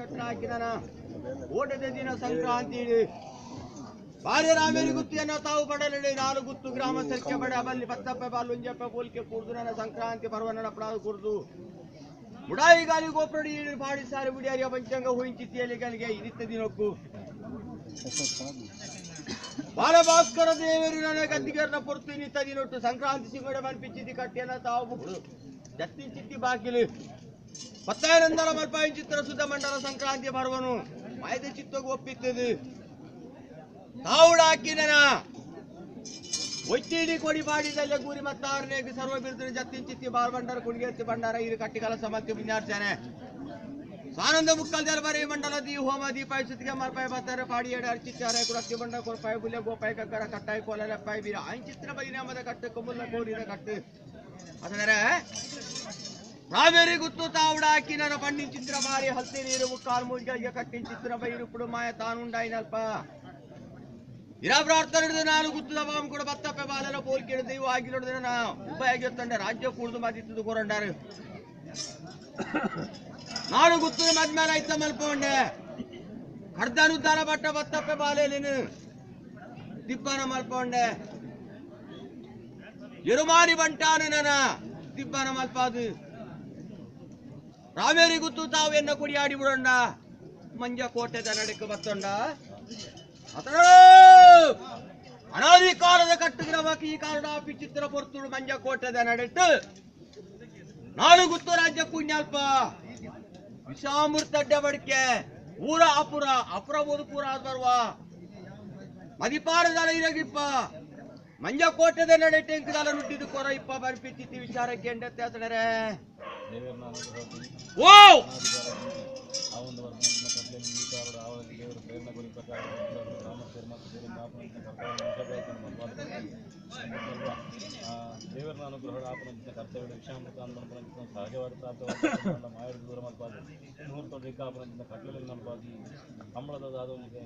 ಕಟ್ಟ ಹಾಕಿದಾನ ಓಟದ ದಿನ ಸಂಕ್ರಾಂತಿ ಭಾರ್ಯ ರಾಮೇರಿ ಗುತ್ತಿಯನ್ನು ತಾವು ಬಡಲಡಿ ನಾಲು ಗುತ್ತು ಗ್ರಾಮ ಸರ್ಕೆ ಬಡ ಬಲ್ಲಿ ಬತ್ತಪ್ಪ ಬಾಲುಂಜಪ್ಪ ಬೋಲ್ಕೆ ಕೂರ್ದು ನನ್ನ ಸಂಕ್ರಾಂತಿ ಪರ್ವನ ಪ್ರಾದ ಕೂರ್ದು ಮುಡಾಯಿ ಗಾಲಿ ಗೋಪುರಡಿ ಬಾಡಿ ಸಾರಿ ಬಿಡಿಯಾರಿಯ ಪಂಚಾಂಗ ಹೂಯಿಂಚಿತ್ತಿಯಲ್ಲಿ ಗಳಿಗೆ ಇದಿತ್ತ ದಿನಕ್ಕೂ ಬಾಲಭಾಸ್ಕರ ದೇವರು ನನ್ನ ಗದ್ದಿಗೆರ್ನ ಪೊರ್ತು ನಿತ್ತ ದಿನೊಟ್ಟು ಸಂಕ್ರಾಂತಿ ಸಿಂಗಡ ಮಲ್ಪಿಚ್ಚಿತಿ ಕಟ್ಟಿಯನ್ನ ತಾವು ಬುಕ್ಳು ಜತ್ತಿನ ಚಿತ್ತಿ ಬಾಕಿಲು ಪತ್ತಾಯಿರಂದರ ಮಲ್ಪಾಯಿ ಚಿತ್ರ ಸುದ್ದ ಮಂಡಲ ಸಂಕ್ರಾಂತಿ ಪರ್ವನು ಮಾಯದ ಚಿತ್ತಗೂ ಒಪ್ಪಿತ್ತದು ತಾವುಡ ಹಾಕಿದನ ಒಚ್ಚಿಡಿ ಕೊಡಿ ಬಾಡಿದಲ್ಲೇ ಗೂರಿ ಮತ್ತಾರನೇ ಸರ್ವ ಬಿರುದು ಜತ್ತಿನ ಚಿತ್ತಿ ಬಾಲ್ ಭಂಡಾರ ಕುಣಿಗೆತ್ತಿ ಭಂಡಾರ ಇದು ಕಟ್ಟಿ ಕಲಸ ಮತ್ತೆ ವಿನ್ಯಾರ್ಚಾನೆ ಸಾನಂದ ಮುಕ್ಕಲ್ ಜಲಬರಿ ಮಂಡಲ ದಿ ಹೋಮ ದೀಪಾಯಿ ಸುತ್ತಿಗೆ ಮಲ್ಪಾಯಿ ಬರ್ತಾರೆ ಪಾಡಿ ಏಡು ಅರ್ಚಿತ್ತಾರೆ ಕುರಕ್ತಿ ಬಂಡ ಕೊರಪಾಯಿ ಬುಲ್ಲೆ ಗೋಪಾಯಿ ಕಕ್ಕರ ಕಟ್ಟಾಯಿ ಕೋಲೆಪ್ಪಾಯಿ ಬೀರ ಅಂಚಿತ್ರ ಬಲಿನಾಮದ ಕಟ್ಟು ಕೊಮ್ಮುಲ್ಲ ಕೋರಿದ ಕಟ್ಟು ಅದರ ರಾವೇರಿ ಗುತ್ತು ತಾವುಡ ಹಾಕಿ ನನ್ನ ಪಣ್ಣಿನ ಚಿತ್ರ ಮಾರಿ ಹಲ್ತಿ ನೀರು ಮುಕ್ಕಾಲು ಮೂಜಿಗೆ ಕಟ್ಟಿನ ಚಿತ್ರ ಬೈರು ಪುಡು ಮಾಯ ತಾನುಂಡಾಯಿನಲ್ಪ ಇರಾ ಪ್ರಾರ್ಥನೆ ನಾನು ಗುತ್ತದ ಬಾಮ್ ಕೂಡ ಬತ್ತಪ್ಪೆ ಬಾಲೆಲ್ಲ ಪೋಲ್ಕೆ ದೈವ ಆಗಿ ನೋಡಿದ್ರೆ ನಾ ಉಪಾಯ ತಂಡೆ ರಾಜ್ಯ ಕೂಡ್ದು ಮಾತಿತ್ತು ಕೊರಂಡಾರು ನಾನು ಗುತ್ತದ ಮದ್ಮೇಲೆ ಐತ ಮಲ್ಪೊಂಡೆ ಕಡ್ದಾನುದ್ದಾರ ಬಟ್ಟ ಬತ್ತಪ್ಪೆ ಬಾಲೇಲಿನ ದಿಬ್ಬನ ಮಲ್ಪೊಂಡೆ ಎರುಮಾರಿ ಬಂಟಾನು ನನ್ನ ದಿಬ್ಬನ ಮಲ್ಪಾದು ರಾವೇರಿ ಗುತ್ತು ತಾವು ಎನ್ನ ಕುಡಿ ಆಡಿ ಬಿಡೋಣ ಮಂಜ ಕೋಟೆದ ನಡಕ್ಕೆ ಬತ್ತೊಂಡ ಅನಾದಿ ಕಾಲದ ಕಟ್ಟುಗಿರಬೇಕು ಈ ಕಾರಣ ವಿಚಿತ್ರ ಪೊರ್ತುಡು ಮಂಜ ಕೋಟೆದ ನಡೆಟ್ಟು ನಾಡು ಗುತ್ತು ರಾಜ್ಯ ಪುಣ್ಯಲ್ಪ ವಿಷಾಮೃತ ಅಡ್ಡ ಬಡಿಕೆ ಊರ ಅಪುರ ಅಪುರ ಓದು ಪೂರ ಬರುವ ಮದಿಪಾರದಲ ಇರಗಿಪ್ಪ ಮಂಜ ಕೋಟೆದ ನಡೆಟ್ಟು ಎಂಕದಲ್ಲ ನುಟ್ಟಿದ್ದು ಕೊರ ಇಪ್ಪ ಬರ್ಪಿಚ್ಚಿತಿ ವಿಚಾರಕ್ಕೆ ಎಂಡತ್ತೆ ಆತಡರೆ ಓ ದೇವರ ಅನುಗ್ರಹ ಆಪನ ಕರ್ತವ್ಯ ವಿಷಾಮೃತ ಸಹಜವಾದ ಮಾಯದ ದೂರ ಮಲ್ಪಾದಿ ಮುಹೂರ್ತ ರೇಖಾಪನ ಕಟ್ಲೆ ಮಲ್ಪಾದಿ ಕಂಬಳದ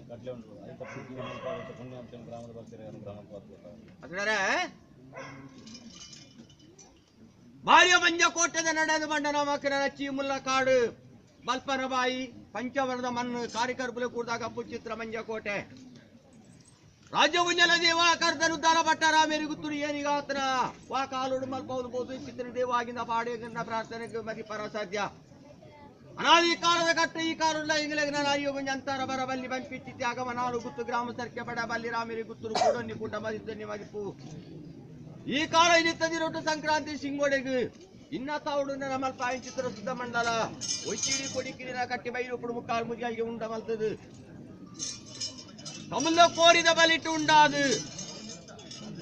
ಕಟ್ಲೆ ಉಂಟು ಐತ ಪ್ರೀತಿ ಮಲ್ಪಾದ ಪುಣ್ಯ ಅಂತ ಗ್ರಾಮದ ಭಕ್ತರಿಗೆ ಅನುಗ್ರಹ ಮಲ್ಪಾದ ಭಾರ್ಯ ಮಂಜ ಕೋಟೆದ ನಡೆದು ಬಂಡನ ಮಕ್ಕಳ ರಚ್ಚಿ ಮುಲ್ಲ ಕಾಡು ಬಲ್ಪನ ಬಾಯಿ ಪಂಚವರ್ಣದ ಮಣ್ಣು ಕಾರ್ಯಕರ್ಪುಲೆ ಕೂಡಿದಾಗ ಪುಚಿತ್ರ ಮಂಜ ಕೋಟೆ ರಾಜ್ಯ ಉಂಜಲ ದೇವ ಕರ್ದನುದ್ದಾರ ಬಟ್ಟ ರಾಮೇರಿ ಗುತ್ತುರು ಏನೀಗ ಆತನ ವಾ ಕಾಲುಡು ಮಲ್ಪಬಹುದು ಚಿತ್ರ ದೇವ ಆಗಿಂದ ಪಾಡಿ ಪ್ರಾರ್ಥನೆಗೆ ಮದಿ ಪರ ಸಾಧ್ಯ ಅನಾದಿ ಕಾಲದ ಕಟ್ಟ ಈ ಕಾಲುಲ್ಲ ಇಂಗ್ಲೆಗ್ ನಾನು ಅಯ್ಯೋ ಮುಂಜ ಅಂತಾರ ಬರ ಬಲ್ಲಿ ಬಂಪಿಚ್ಚಿತಿ ಆಗಮ ನಾಳು ಗುತ್ತು ಗ್ರಾಮ ಸರ್ಕೆ ಬಡ ಬಲ್ಲಿ ರಾಮೇರಿ ಗುತ್ತುರು ಕೂಡೊನ್ನಿ ಕೂಟ ಮದಿದ್ದನ್ನಿ ಮದಿಪು ಈ ಕಾಲ ಇನಿತ್ತದಿರೊಟ್ಟು ಸಂಕ್ರಾಂತಿ ಸಿಂಗೋಡೆಗು ಇನ್ನ ತಾವುಡು ನನ್ನ ಮಲ್ಪಾಯಿ ಚಿತ್ರ ಸುದ್ದ ಮಂಡಲ ಒಚ್ಚಿಡಿ ಕೊಡಿಕಿರಿನ ಕಟ್ಟಿ ಬೈರು ಪುಡು ಮುಕ್ಕಾಲು ಮುಗಿಯಾಗಿ ಉಂಡ ಮಲ್ತದು ಕಮಲ ಕೋರಿದ ಬಲಿಟ್ಟು ಉಂಡಾದು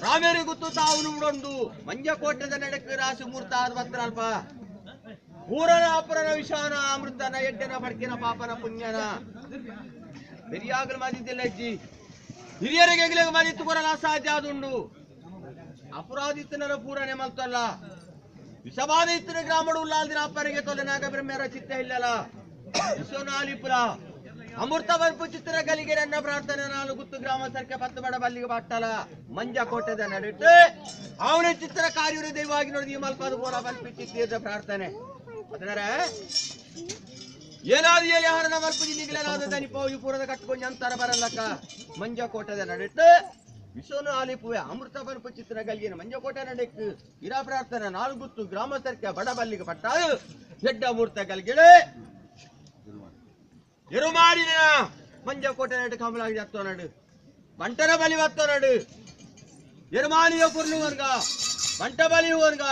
ರಾವೇರಿ ಗುತ್ತು ತಾವು ಉಡೊಂದು ಮಂಜ ಕೋಟೆದ ನಡೆಕ್ಕೆ ರಾಶಿ ಮೂರ್ತ ಬತ್ತನಲ್ಪ ಪೂರನ ಅಪರನ ವಿಷಾನ ಅಮೃತನ ಎಡ್ಡನ ಬಡ್ಕಿನ ಪಾಪನ ಪುಣ್ಯನ ಬೆರಿಯಾಗಲು ಮಾದಿದ್ದಿಲ್ಲ ಅಜ್ಜಿ ಹಿರಿಯರಿಗೆ ಎಗ್ಲೆಗೆ ಮಾದಿತ್ತು ಬರಲ್ಲ ಅಸಾಧ್ಯ ಆದುಂಡು ಅಪರಾಧಿತನರ ಪೂರನೆ ಮಲ್ತಲ್ಲ ವಿಷಬಾಧ ಇತ್ತಿನ ಗ್ರಾಮಡು ಉಲ್ಲಾಲ್ದಿನ ಅಪ್ಪರಿಗೆ ತೊಲೆನಾಗ ಬ್ರಹ್ಮರ ಚಿತ್ತ ಇಲ್ಲಲ್ಲ ವಿಶ್ವನಾಲಿಪುರ ಅಮೃತ ಬರ್ಪು ಚಿತ್ರ ಗಲಿಗೆ ನನ್ನ ಪ್ರಾರ್ಥನೆ ನಾನು ಗುತ್ತು ಗ್ರಾಮ ಸರ್ಕೆ ಪತ್ತು ಬಡ ಬಲ್ಲಿಗೆ ಬಟ್ಟಲ ಮಂಜ ಕೋಟೆದ ನಡಿಟ್ಟು ಅವನ ಚಿತ್ರ ಕಾರ್ಯರು ದೈವವಾಗಿ ನೋಡಿ ಈ ಮಲ್ಪದ ಪೂರ ಬಲ್ಪಿಚ್ಚಿದ್ದ ಪ್ರಾರ್ಥನೆ ಅದರ ಏನಾದ್ರು ಎಲ್ಲಿ ಹಾರನ ಮಲ್ಪು ಜಿಲ್ಲಿಗಳಾದ ದನಿಪ ಈ ಪೂರದ ಕಟ್ಕೊಂಡು ಅಂತಾರ ಬರಲ್ಲಕ್ಕ ಮಂಜ ಕೋಟೆದ ನಡಿಟ್ಟು ವಿಶ್ವನು ಆಲಿಪುವೆ ಅಮೃತ ಬರ್ಪು ಚಿತ್ರ ಗಲ್ಲಿನ ಮಂಜ ಕೋಟೆ ನಡಕ್ಕೆ ಇರಾ ಪ್ರಾರ್ಥನೆ ನಾನು ಗುತ್ತು ಗ್ರಾಮ ಸರ್ಕೆ ಬಡ ಬಲ್ಲಿಗೆ ಪಟ್ಟ ಹೆಡ್ಡ ಮೂರ್ತ ಗಲ್ಗಿಳೆ ಎರುಮಾಡಿನ ಮಂಜ ಕೋಟೆ ನಡು ಕಮಲಾಗಿ ಹತ್ತೋ ನಡು ಬಂಟನ ಬಲಿ ಹತ್ತೋ ನಡು ಎರುಮಾನಿಯ ಪುರ್ನುವರ್ಗ ಬಂಟ ಬಲಿ ವರ್ಗ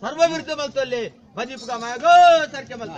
ಸರ್ವ ವಿರುದ್ಧ ಮಲ್ತಲ್ಲಿ ಬದಿಪುಗ ಮಗೋ ಸರ್ಕೆ ಮಲ್ತ